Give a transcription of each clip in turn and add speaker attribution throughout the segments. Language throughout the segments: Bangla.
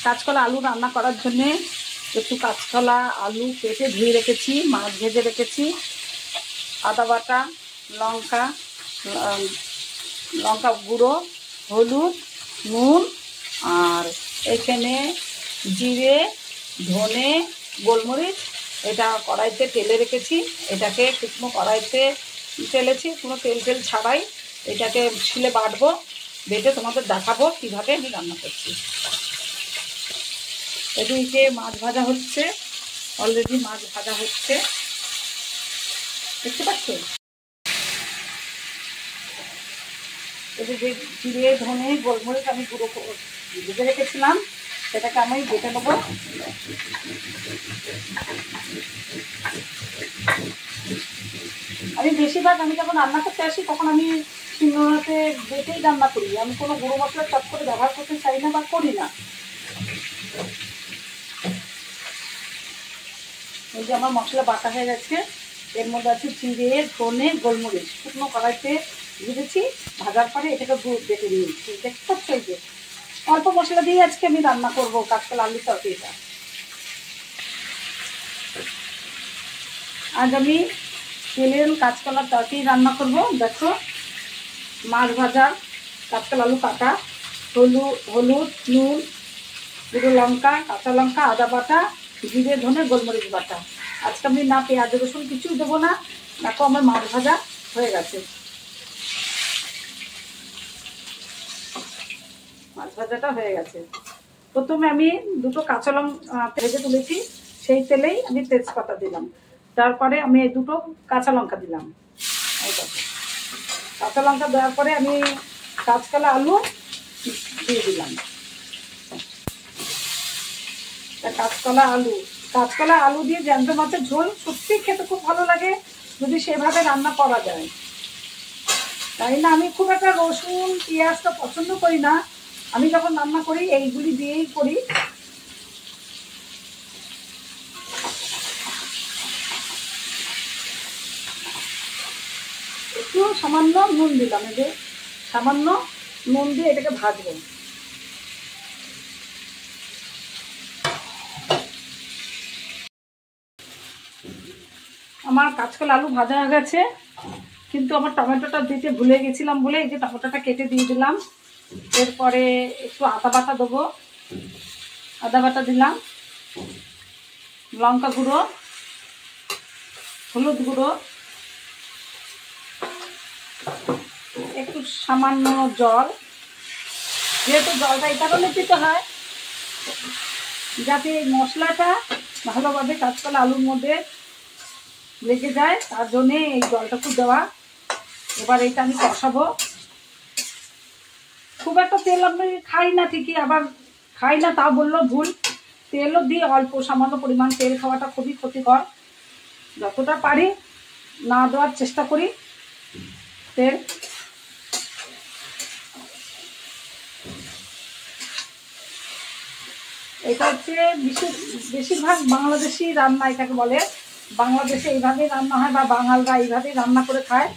Speaker 1: কাঁচকলা আলু রান্না করার জন্যে একটু কাঁচকলা আলু কেটে ধুয়ে রেখেছি, মাছ ভেজে রেখেছি, আদা বাটা, লঙ্কা, লঙ্কা গুঁড়ো, হলুদ, নুন, আর এখানে জিরে, ধনে, গোলমরিচ এটা কড়াইতে তেলে রেখেছি। এটাকে শুকনো কড়াইতে তেলেছি, কোনো তেল ছাড়াই এটাকে শিলে বাটবো, বেটে তোমাদের দেখাবো কীভাবে আমি রান্না করছি। এদিকে মাছ ভাজা হচ্ছে, অলরেডি মাছ ভাজা হচ্ছে, দেখতে পাচ্ছ? এদিকে জিরে, ধনে, গোলমরিচ আমি গুঁড়ো ভেজে রেখেছিলাম, সেটাকে আমি বেটে নেবো। আমি বেশিরভাগ আমি যখন রান্না করতে আসি তখন আমি শিলনোড়াতে বেটেই রান্না করি। আমি কোনো গুঁড়ো মশলা চট করে ব্যবহার করতে চাই না বা করি না। এই যে আমার মশলা বাটা হয়ে গেছে, এর মধ্যে আছে জিরে, ধনে, গোলমরিচ শুকনো কড়াইতে ভেজেছি, ভাজার পরে এটাকে বেটে নিয়েছি। দেখতে পাচ্ছ? এই যে অল্প মশলা দিয়ে আজকে আমি রান্না করবো কাঁচকলা আলুর তরকারিটা। আজ আমি তেলের কাঁচকলার তরকারি রান্না করব। দেখো, মাছ ভাজা, কাঁচকলা আলু কাটা, হলুদ, নুন, গুঁড়ো লঙ্কা, কাঁচা লঙ্কা, আদা বাটা, জিরে, ধনে, গোলমরিচ বাটা। আজকে আমি না পেঁয়াজ রসুন কিছুই দেবো না। দেখো আমার মাছ ভাজা হয়ে গেছে, মাছ ভাজাটা হয়ে গেছে। প্রথমে আমি দুটো কাঁচা লঙ্কা ভেজে তুলেছি, সেই তেলেই আমি তেজপাতা দিলাম, তারপরে আমি এই দুটো কাঁচা লঙ্কা দিলাম। কাঁচা লঙ্কা দেওয়ার পরে আমি কাঁচকলা আলু দিয়ে দিলাম। কাঁচকলা আলু দিয়ে জ্যান্ত মাছের ঝোল সত্যি খেতে খুব ভালো লাগে যদি সেভাবে রান্না করা যায়। তাই না, আমি খুব একটা রসুন পেঁয়াজটা পছন্দ করি না। আমি যখন রান্না করি এইগুলি দিয়েই করি। একটু সামান্য নুন দিলাম, এই যে সামান্য নুন দিয়ে এটাকে ভাজবো। আমার কাঁচকলা আলু ভাজা হয়ে গেছে, কিন্তু আমার টমেটোটা দিতে ভুলে গেছিলাম বলে এই যে টমেটোটা কেটে দিয়ে দিলাম। এরপরে একটু আদা বাটা দেবো, আদা বাটা দিলাম, লঙ্কা গুঁড়ো, হলুদ গুঁড়ো, একটু সামান্য জল। যেহেতু জলটা এই কারণে দিতে হয় যাতে এই মশলাটা ভালোভাবে কাঁচকলা আলুর মধ্যে লেগে যায়, তার জন্যে এই জলটুকু দেওয়া। এবার এটা আমি কষাবো। খুব একটা তেল আমি খাই না ঠিকই, আবার খাই না তা বললেও ভুল। তেলও দিই অল্প সামান্য পরিমাণ। তেল খাওয়াটা খুবই ক্ষতিকর, যতটা পারি না দেওয়ার চেষ্টা করি তেল। এটা হচ্ছে বেশিরভাগ বাংলাদেশি রান্না এটাকে বলে। বাংলাদেশে এইভাবেই রান্না হয় বা বাঙালরা এইভাবেই রান্না করে খায়।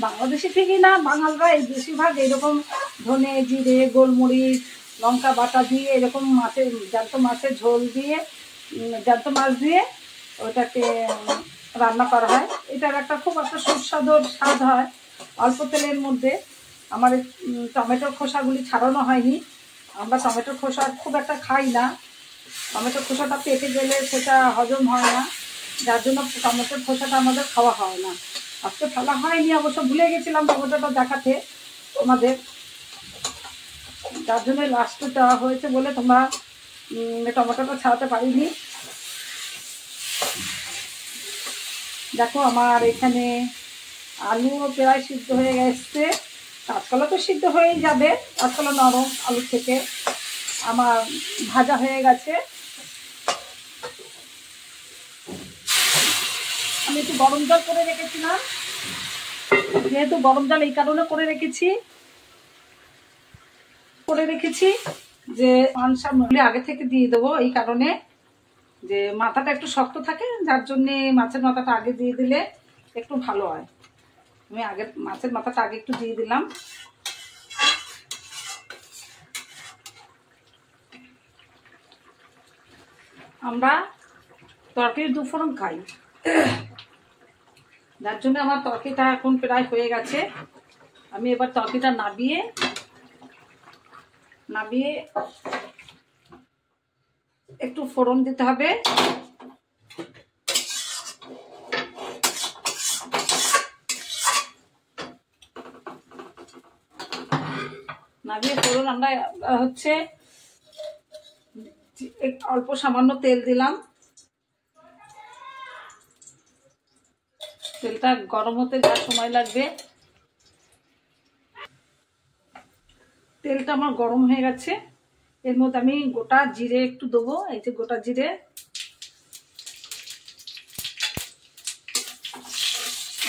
Speaker 1: বাংলাদেশি ঠিকই না, বাঙালরা এই বেশিরভাগ এইরকম ধনে, জিরে, গোলমরিচ, লঙ্কা বাটা দিয়ে এরকম মাছের জ্যান্ত মাছের ঝোল দিয়ে, জ্যান্ত মাছ দিয়ে ওটাকে রান্না করা হয়। এটার একটা খুব একটা সুস্বাদু স্বাদ হয় অল্প তেলের মধ্যে। আমার টমেটোর খোসাগুলি ছাড়ানো হয়নি, আমরা টমেটোর খোসা খুব একটা খাই না। টমেটোর খোসাটা পেটে গেলে সেটা হজম হয় না, যার জন্য টমেটোর খোসাটা আমাদের খাওয়া হয় না। আজকে ফেলা হয়নি, অবশ্য ভুলে গেছিলাম টমেটোটা দেখাতে তোমাদের, যার জন্য লাস্টে দেওয়া হয়েছে বলে তোমরা টমেটোটা ছাড়াতে পারিনি। দেখো আমার এখানে আলুও প্রায় সিদ্ধ হয়ে গেছে, কাঁচকলা তো সিদ্ধ হয়েই যাবে, কাঁচকলা নরম আলু থেকে। আমার ভাজা হয়ে গেছে। আমি একটু গরম জল করে রেখেছিলাম, যেহেতু গরম জল এই কারণে করে রেখেছি যে মাংস আগে থেকে দিয়ে দেবো, এই কারণে যে মাথাটা একটু শক্ত থাকে, যার জন্যে মাছের মাথাটা আগে দিয়ে দিলে একটু ভালো হয়। আমি আগে মাছের মাথাটা আগে একটু দিয়ে দিলাম। আমরা তরকারি দুফোড়ন খাই, যার জন্য আমার তরকারিটা এখন প্রায় হয়ে গেছে। আমি এবার তরকারিটা নাবিয়ে একটু ফোড়ন দিতে হবে। নাবিয়ে ফোড়ন আমরা হচ্ছে অল্প সামান্য তেল দিলাম। তেলটা গরম হতে যা সময় লাগবে। তেলটা আমার গরম হয়ে গেছে, এর মধ্যে আমি গোটা জিরে একটু দেবো। এই যে গোটা জিরে,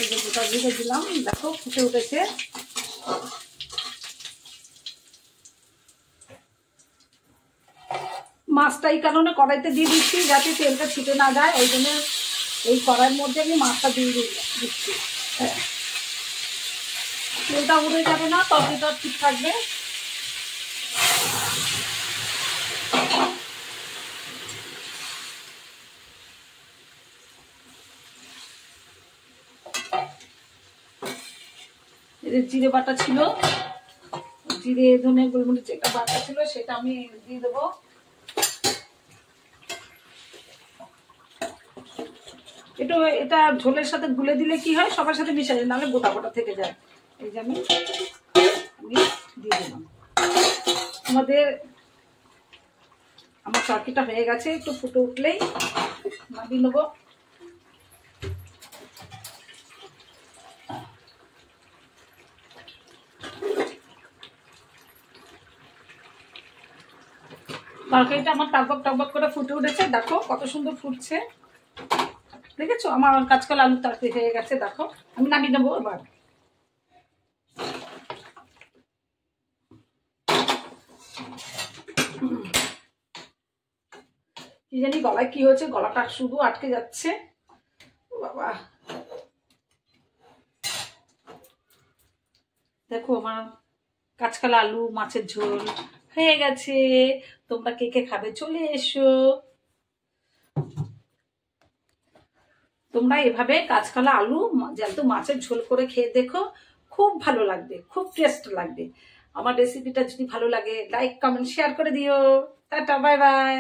Speaker 1: এই যে গোটা জিরে দিলাম, দেখো ফুটে উঠেছে। মাছটা এই কারণে কড়াইতে দিয়ে দিচ্ছি যাতে তেলটা ছিটে না যায়, ওই জন্য এই কড়াইয়ের মধ্যে আমি মাছটা দিয়ে দিচ্ছি। তেলটা উড়ে যাবে না, তরকারিটা ঠিক থাকবে। জিরে বাটা ছিল, জিরে ধনে গোলমরিচ একটা বাটা ছিল, সেটা আমি দিয়ে দেবো। এটা ঝোলের সাথে গুলে দিলে কি হয়, সবার সাথে মিশে যায়, নাহলে গোটা গোটা থেকে যায়। এই যে আমি দিয়ে দিলাম। আমার তরকারিটা হয়ে গেছে, একটু ফুটে উঠলেই নামিয়ে নেবো। তরকারিটা আমার টকবক টকবক করে ফুটে উঠেছে, দেখো কত সুন্দর ফুটছে। দেখেছো আমার কাঁচকলা আলুর তরকারি হয়ে গেছে। দেখো আমি নামিয়ে নেবো এবার। কি জানি গলায় কি হয়েছে, গলাটা শুধু আটকে যাচ্ছে বাবা। দেখো আমার কাঁচকলা আলু মাছের ঝোল হয়ে গেছে। তোমরা কে কে খাবে চলে এসো। তোমরা এভাবে কাঁচকলা আলু জ্যান্ত মাছের ঝোল করে খেয়ে দেখো, খুব ভালো লাগবে, খুব টেস্ট লাগবে। আমার রেসিপিটা যদি ভালো লাগে লাইক কমেন্ট শেয়ার করে দিও। Tata bye bye.